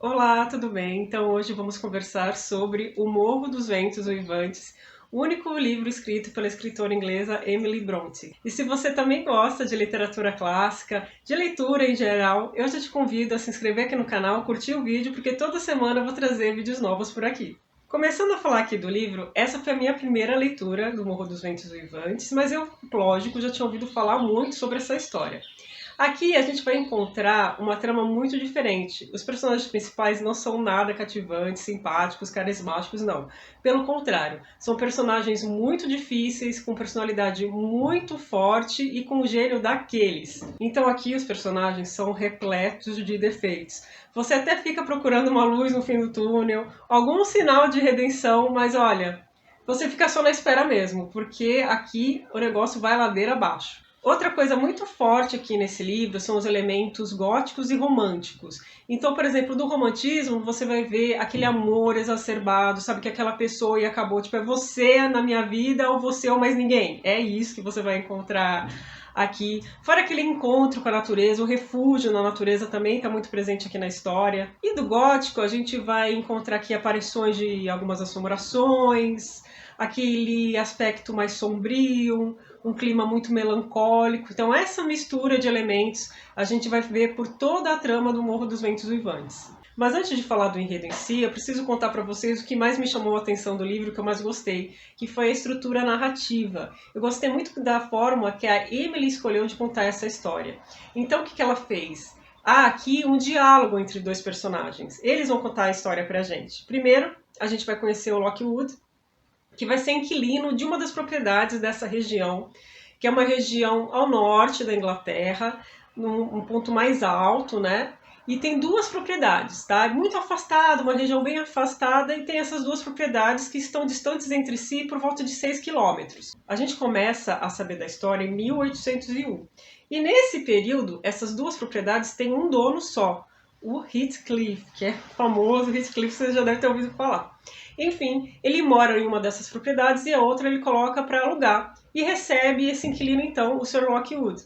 Olá, tudo bem? Então hoje vamos conversar sobre O Morro dos Ventos Uivantes, o único livro escrito pela escritora inglesa Emily Brontë. E se você também gosta de literatura clássica, de leitura em geral, eu já te convido a se inscrever aqui no canal, curtir o vídeo, porque toda semana eu vou trazer vídeos novos por aqui. Começando a falar aqui do livro, essa foi a minha primeira leitura do Morro dos Ventos Uivantes, mas eu, lógico, já tinha ouvido falar muito sobre essa história. Aqui a gente vai encontrar uma trama muito diferente. Os personagens principais não são nada cativantes, simpáticos, carismáticos, não. Pelo contrário, são personagens muito difíceis, com personalidade muito forte e com o gênio daqueles. Então aqui os personagens são repletos de defeitos. Você até fica procurando uma luz no fim do túnel, algum sinal de redenção, mas olha, você fica só na espera mesmo, porque aqui o negócio vai ladeira abaixo. Outra coisa muito forte aqui nesse livro são os elementos góticos e românticos. Então, por exemplo, do romantismo, você vai ver aquele amor exacerbado, sabe? Que aquela pessoa e acabou, tipo, é você na minha vida ou você ou mais ninguém. É isso que você vai encontrar aqui. Fora aquele encontro com a natureza, o refúgio na natureza também está muito presente aqui na história. E do gótico, a gente vai encontrar aqui aparições de algumas assombrações, aquele aspecto mais sombrio, um clima muito melancólico. Então essa mistura de elementos a gente vai ver por toda a trama do Morro dos Ventos Uivantes. Mas antes de falar do enredo em si, eu preciso contar para vocês o que mais me chamou a atenção do livro, que eu mais gostei, que foi a estrutura narrativa. Eu gostei muito da forma que a Emily escolheu de contar essa história. Então o que ela fez? Há aqui um diálogo entre dois personagens. Eles vão contar a história pra gente. Primeiro, a gente vai conhecer o Lockwood, que vai ser inquilino de uma das propriedades dessa região, que é uma região ao norte da Inglaterra, num ponto mais alto, né? E tem duas propriedades, tá? Muito afastada, uma região bem afastada, e tem essas duas propriedades que estão distantes entre si por volta de 6 quilômetros. A gente começa a saber da história em 1801. E nesse período, essas duas propriedades têm um dono só, o Heathcliff, que é famoso Heathcliff, você já deve ter ouvido falar. Enfim, ele mora em uma dessas propriedades e a outra ele coloca para alugar e recebe esse inquilino então, o Sr. Lockwood.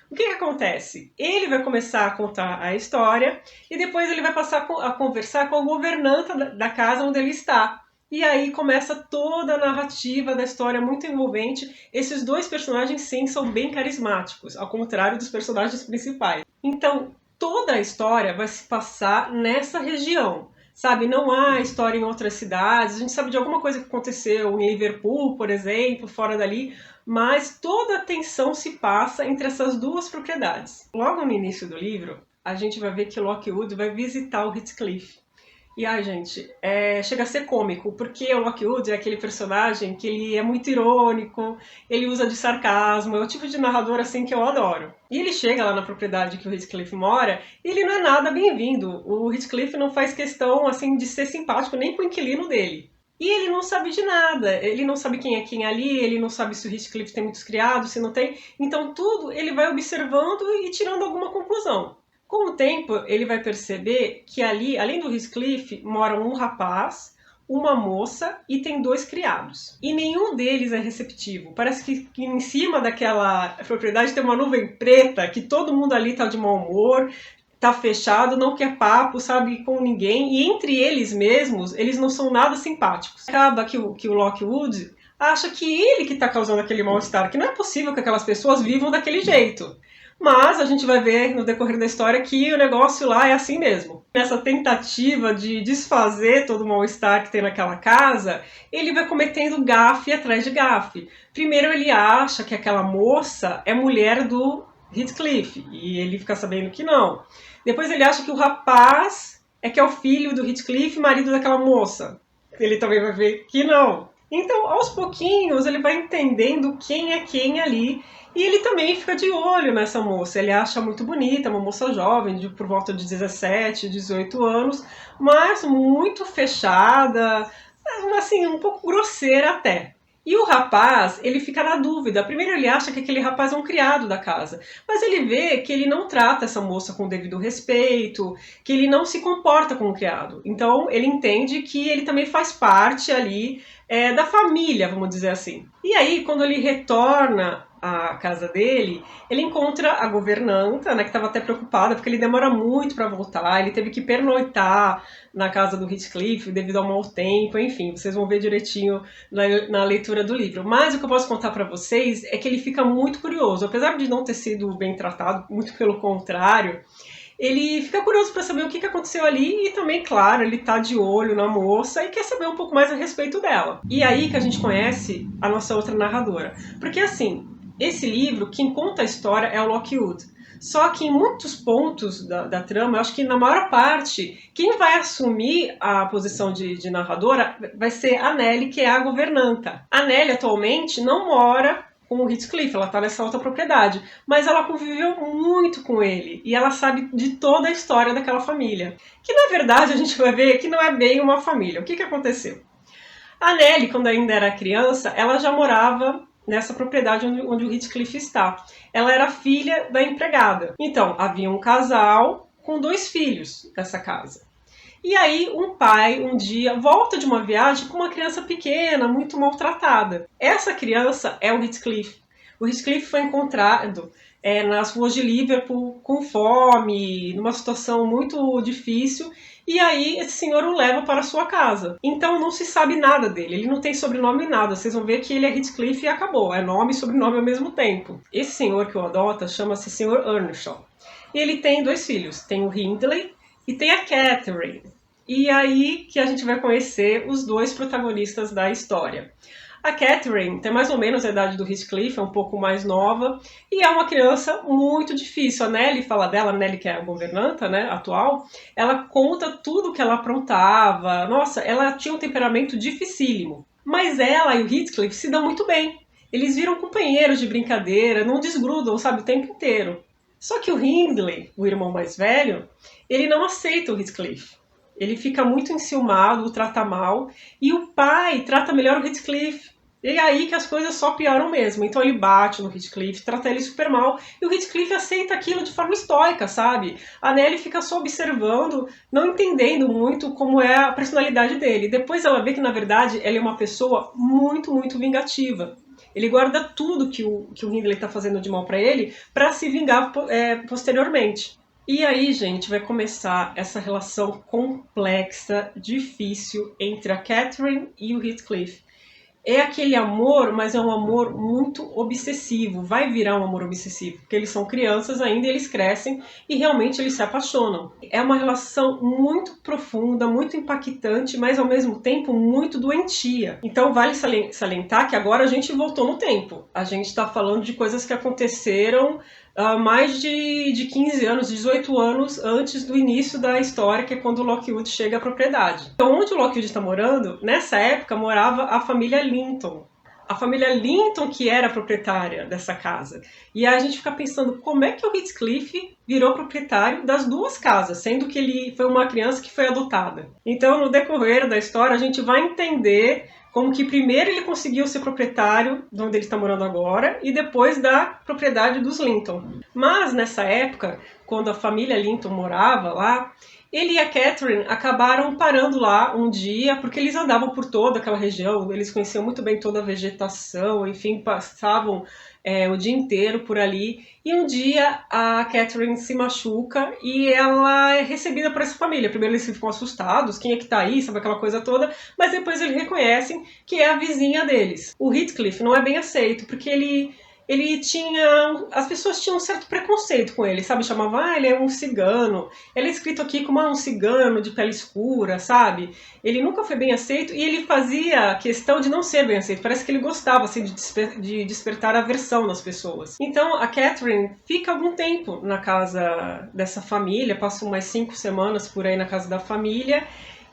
O que acontece? Ele vai começar a contar a história e depois ele vai passar a conversar com a governanta da casa onde ele está. E aí começa toda a narrativa da história muito envolvente. Esses dois personagens sim são bem carismáticos, ao contrário dos personagens principais. Então, toda a história vai se passar nessa região. Sabe, não há história em outras cidades, a gente sabe de alguma coisa que aconteceu em Liverpool, por exemplo, fora dali, mas toda a tensão se passa entre essas duas propriedades. Logo no início do livro, a gente vai ver que Lockwood vai visitar o Heathcliff. E ai, gente, chega a ser cômico, porque o Lockwood é aquele personagem que ele é muito irônico, ele usa de sarcasmo, é o tipo de narrador assim que eu adoro. E ele chega lá na propriedade que o Heathcliff mora e ele não é nada bem-vindo. O Heathcliff não faz questão assim de ser simpático nem com o inquilino dele. E ele não sabe de nada, ele não sabe quem é quem ali, ele não sabe se o Heathcliff tem muitos criados, se não tem. Então tudo ele vai observando e tirando alguma conclusão. Com o tempo, ele vai perceber que ali, além do Heathcliff, moram um rapaz, uma moça e tem dois criados. E nenhum deles é receptivo. Parece que em cima daquela propriedade tem uma nuvem preta, que todo mundo ali tá de mau humor, tá fechado, não quer papo, sabe, com ninguém. E entre eles mesmos, eles não são nada simpáticos. Acaba que o Lockwood acha que ele que tá causando aquele mal-estar, que não é possível que aquelas pessoas vivam daquele jeito. Mas a gente vai ver no decorrer da história que o negócio lá é assim mesmo. Nessa tentativa de desfazer todo o mal-estar que tem naquela casa, ele vai cometendo gafe atrás de gafe. Primeiro ele acha que aquela moça é mulher do Heathcliff, e ele fica sabendo que não. Depois ele acha que o rapaz é que é o filho do Heathcliff, marido daquela moça. Ele também vai ver que não. Então, aos pouquinhos, ele vai entendendo quem é quem ali. E ele também fica de olho nessa moça. Ele acha muito bonita, uma moça jovem, por volta de 17, 18 anos, mas muito fechada, assim, um pouco grosseira até. E o rapaz, ele fica na dúvida. Primeiro ele acha que aquele rapaz é um criado da casa, mas ele vê que ele não trata essa moça com o devido respeito, que ele não se comporta como um criado. Então ele entende que ele também faz parte ali da família, vamos dizer assim. E aí, quando ele retorna a casa dele, ele encontra a governanta, né, que estava até preocupada, porque ele demora muito para voltar, ele teve que pernoitar na casa do Heathcliff devido ao mau tempo, enfim, vocês vão ver direitinho na leitura do livro. Mas o que eu posso contar para vocês é que ele fica muito curioso, apesar de não ter sido bem tratado, muito pelo contrário, ele fica curioso para saber o que aconteceu ali e também, claro, ele tá de olho na moça e quer saber um pouco mais a respeito dela. E aí que a gente conhece a nossa outra narradora. Porque assim, esse livro, quem conta a história é o Lockwood. Só que em muitos pontos da trama, eu acho que na maior parte, quem vai assumir a posição de narradora vai ser a Nellie, que é a governanta. A Nellie atualmente não mora com o Heathcliff, ela tá nessa outra propriedade, mas ela conviveu muito com ele e ela sabe de toda a história daquela família, que na verdade a gente vai ver que não é bem uma família. O que aconteceu? A Nellie, quando ainda era criança, ela já morava nessa propriedade onde o Heathcliff está. Ela era filha da empregada. Então, havia um casal com 2 filhos nessa casa. E aí um pai, um dia, volta de uma viagem com uma criança pequena, muito maltratada. Essa criança é o Heathcliff. O Heathcliff foi encontrado nas ruas de Liverpool com fome, numa situação muito difícil, e aí esse senhor o leva para a sua casa. Então não se sabe nada dele, ele não tem sobrenome nada, vocês vão ver que ele é Heathcliff e acabou, é nome e sobrenome ao mesmo tempo. Esse senhor que o adota chama-se Sr. Earnshaw. E ele tem 2 filhos, tem o Hindley e tem a Catherine. E aí que a gente vai conhecer os 2 protagonistas da história. A Catherine tem mais ou menos a idade do Heathcliff, é um pouco mais nova, e é uma criança muito difícil. A Nellie fala dela, a Nellie que é a governanta, né, atual, ela conta tudo que ela aprontava. Nossa, ela tinha um temperamento dificílimo. Mas ela e o Heathcliff se dão muito bem. Eles viram companheiros de brincadeira, não desgrudam, sabe, o tempo inteiro. Só que o Hindley, o irmão mais velho, ele não aceita o Heathcliff. Ele fica muito enciumado, o trata mal, e o pai trata melhor o Heathcliff. E é aí que as coisas só pioram mesmo. Então ele bate no Heathcliff, trata ele super mal, e o Heathcliff aceita aquilo de forma estoica, sabe? A Nellie fica só observando, não entendendo muito como é a personalidade dele. Depois ela vê que, na verdade, ele é uma pessoa muito, muito vingativa. Ele guarda tudo que o Hindley está fazendo de mal para ele para se vingar posteriormente. E aí, gente, vai começar essa relação complexa, difícil entre a Catherine e o Heathcliff. É aquele amor, mas é um amor muito obsessivo. Vai virar um amor obsessivo, porque eles são crianças ainda, eles crescem e realmente eles se apaixonam. É uma relação muito profunda, muito impactante, mas ao mesmo tempo muito doentia. Então vale salientar que agora a gente voltou no tempo. A gente está falando de coisas que aconteceram mais de 15 anos, 18 anos antes do início da história, que é quando o Lockwood chega à propriedade. Então, onde o Lockwood está morando, nessa época morava a família Linton. A família Linton que era a proprietária dessa casa. E aí a gente fica pensando como é que o Heathcliff virou proprietário das 2 casas, sendo que ele foi uma criança que foi adotada. Então, no decorrer da história, a gente vai entender como que primeiro ele conseguiu ser proprietário de onde ele está morando agora e depois da propriedade dos Linton. Mas nessa época, quando a família Linton morava lá, ele e a Catherine acabaram parando lá um dia, porque eles andavam por toda aquela região, eles conheciam muito bem toda a vegetação, enfim, passavam o dia inteiro por ali. E um dia a Catherine se machuca e ela é recebida por essa família. Primeiro eles ficam assustados, quem é que tá aí, sabe aquela coisa toda, mas depois eles reconhecem que é a vizinha deles. O Heathcliff não é bem aceito, porque ele tinha... As pessoas tinham um certo preconceito com ele, sabe? Chamavam, ele é um cigano. Ele é escrito aqui como um cigano de pele escura, sabe? Ele nunca foi bem aceito e ele fazia questão de não ser bem aceito. Parece que ele gostava, assim, de despertar aversão nas pessoas. Então, a Catherine fica algum tempo na casa dessa família, passa umas 5 semanas por aí na casa da família.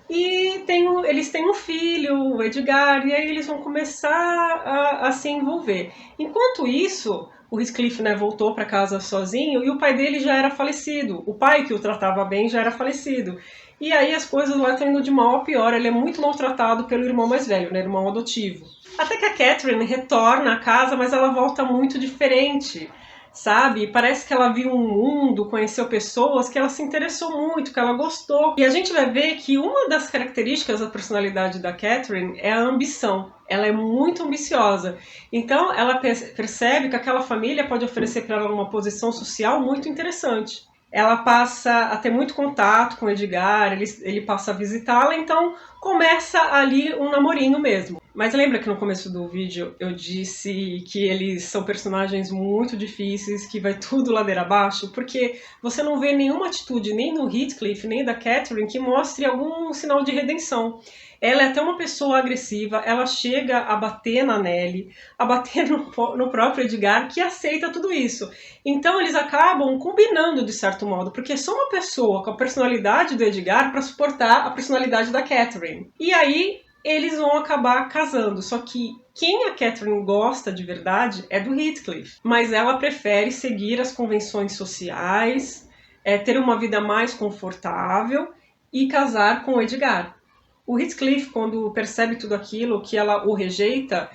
E eles têm um filho, o Edgar, e aí eles vão começar a se envolver. Enquanto isso, o Heathcliff, né, voltou para casa sozinho e o pai dele já era falecido. O pai que o tratava bem já era falecido. E aí as coisas lá estão indo de mal a pior. Ele é muito maltratado pelo irmão mais velho, né, irmão adotivo. Até que a Catherine retorna à casa, mas ela volta muito diferente. Sabe? Parece que ela viu um mundo, conheceu pessoas que ela se interessou muito, que ela gostou. E a gente vai ver que uma das características da personalidade da Catherine é a ambição. Ela é muito ambiciosa. Então, ela percebe que aquela família pode oferecer para ela uma posição social muito interessante. Ela passa a ter muito contato com o Edgar, ele passa a visitá-la, então começa ali um namorinho mesmo. Mas lembra que no começo do vídeo eu disse que eles são personagens muito difíceis, que vai tudo ladeira abaixo? Porque você não vê nenhuma atitude, nem no Heathcliff, nem da Catherine, que mostre algum sinal de redenção. Ela é até uma pessoa agressiva, ela chega a bater na Nellie, a bater no próprio Edgar, que aceita tudo isso. Então eles acabam combinando de certo modo, porque é só uma pessoa com a personalidade do Edgar para suportar a personalidade da Catherine. E aí eles vão acabar casando, só que quem a Catherine gosta de verdade é do Heathcliff, mas ela prefere seguir as convenções sociais, ter uma vida mais confortável e casar com o Edgar. O Heathcliff, quando percebe tudo aquilo, que ela o rejeita,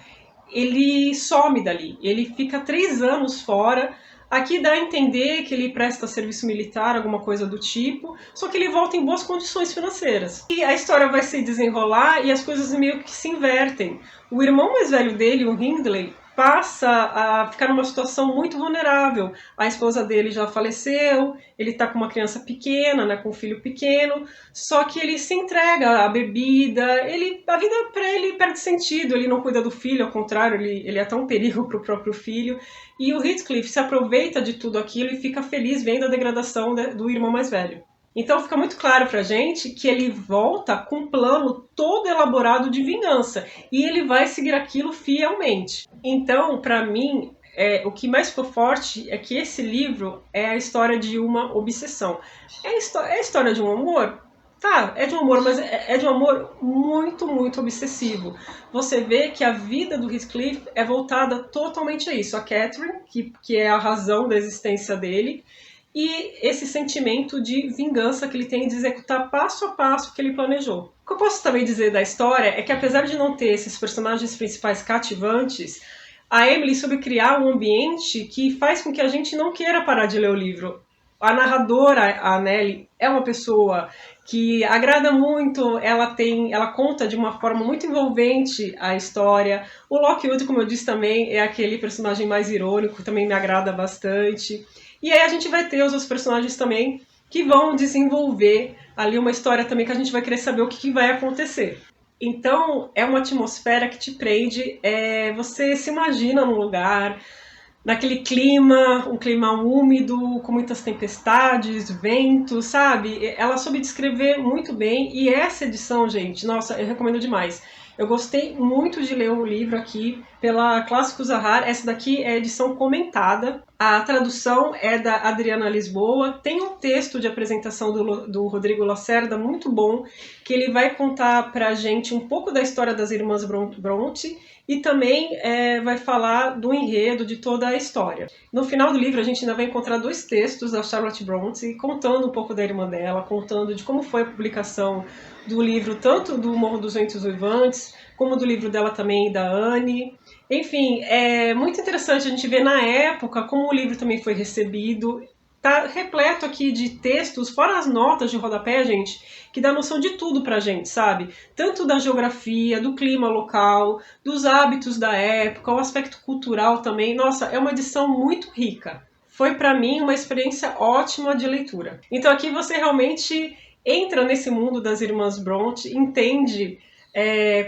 ele some dali. Ele fica 3 anos fora. Aqui dá a entender que ele presta serviço militar, alguma coisa do tipo, só que ele volta em boas condições financeiras. E a história vai se desenrolar e as coisas meio que se invertem. O irmão mais velho dele, o Hindley, passa a ficar numa situação muito vulnerável. A esposa dele já faleceu, ele está com uma criança pequena, né, com um filho pequeno, só que ele se entrega à bebida, a vida para ele perde sentido, ele não cuida do filho, ao contrário, ele é até um perigo para o próprio filho. E o Heathcliff se aproveita de tudo aquilo e fica feliz vendo a degradação do irmão mais velho. Então fica muito claro pra gente que ele volta com um plano todo elaborado de vingança e ele vai seguir aquilo fielmente. Então, pra mim, o que mais ficou forte é que esse livro é a história de uma obsessão. É a história de um amor? Tá, é de um amor, mas é de um amor muito, muito obsessivo. Você vê que a vida do Heathcliff é voltada totalmente a isso. A Catherine, que é a razão da existência dele, e esse sentimento de vingança que ele tem de executar passo a passo o que ele planejou. O que eu posso também dizer da história é que, apesar de não ter esses personagens principais cativantes, a Emily soube criar um ambiente que faz com que a gente não queira parar de ler o livro. A narradora, a Nellie, é uma pessoa que agrada muito, ela conta de uma forma muito envolvente a história. O Lockwood, como eu disse também, é aquele personagem mais irônico, também me agrada bastante. E aí a gente vai ter os outros personagens também que vão desenvolver ali uma história também que a gente vai querer saber o que vai acontecer. Então é uma atmosfera que te prende, você se imagina num lugar, naquele clima, um clima úmido, com muitas tempestades, ventos, sabe? Ela soube descrever muito bem e essa edição, gente, nossa, eu recomendo demais. Eu gostei muito de ler o livro aqui pela Clássicos Zahar. Essa daqui é a edição comentada. A tradução é da Adriana Lisboa. Tem um texto de apresentação do Rodrigo Lacerda muito bom, que ele vai contar pra gente um pouco da história das irmãs Bronte e também vai falar do enredo de toda a história. No final do livro a gente ainda vai encontrar 2 textos da Charlotte Bronte contando um pouco da irmã dela, contando de como foi a publicação do livro, tanto do Morro dos Ventos Uivantes, como do livro dela também, da Anne. Enfim, é muito interessante a gente ver na época como o livro também foi recebido. Tá repleto aqui de textos, fora as notas de rodapé, gente, que dá noção de tudo pra gente, sabe? Tanto da geografia, do clima local, dos hábitos da época, o aspecto cultural também. Nossa, é uma edição muito rica. Foi pra mim uma experiência ótima de leitura. Então aqui você realmente entra nesse mundo das irmãs Bronte, entende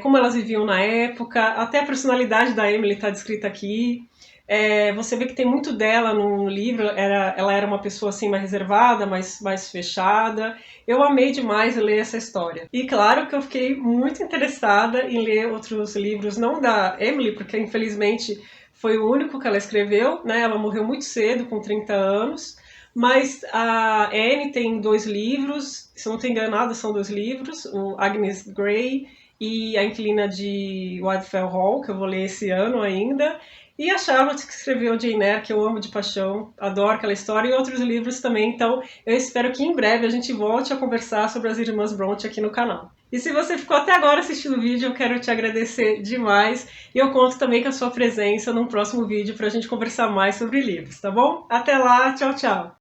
como elas viviam na época, até a personalidade da Emily está descrita aqui. Você vê que tem muito dela no livro, ela era uma pessoa assim mais reservada, mais fechada. Eu amei demais ler essa história. E claro que eu fiquei muito interessada em ler outros livros, não da Emily, porque infelizmente foi o único que ela escreveu, né? Ela morreu muito cedo, com 30 anos. Mas a Anne tem 2 livros, se eu não estou enganada, são 2 livros, o Agnes Grey e a Inquilina de Wildfell Hall, que eu vou ler esse ano ainda. E a Charlotte, que escreveu Jane Eyre, que eu amo de paixão, adoro aquela história, e outros livros também. Então, eu espero que em breve a gente volte a conversar sobre as irmãs Bronte aqui no canal. E se você ficou até agora assistindo o vídeo, eu quero te agradecer demais. E eu conto também com a sua presença num próximo vídeo para a gente conversar mais sobre livros, tá bom? Até lá, tchau, tchau!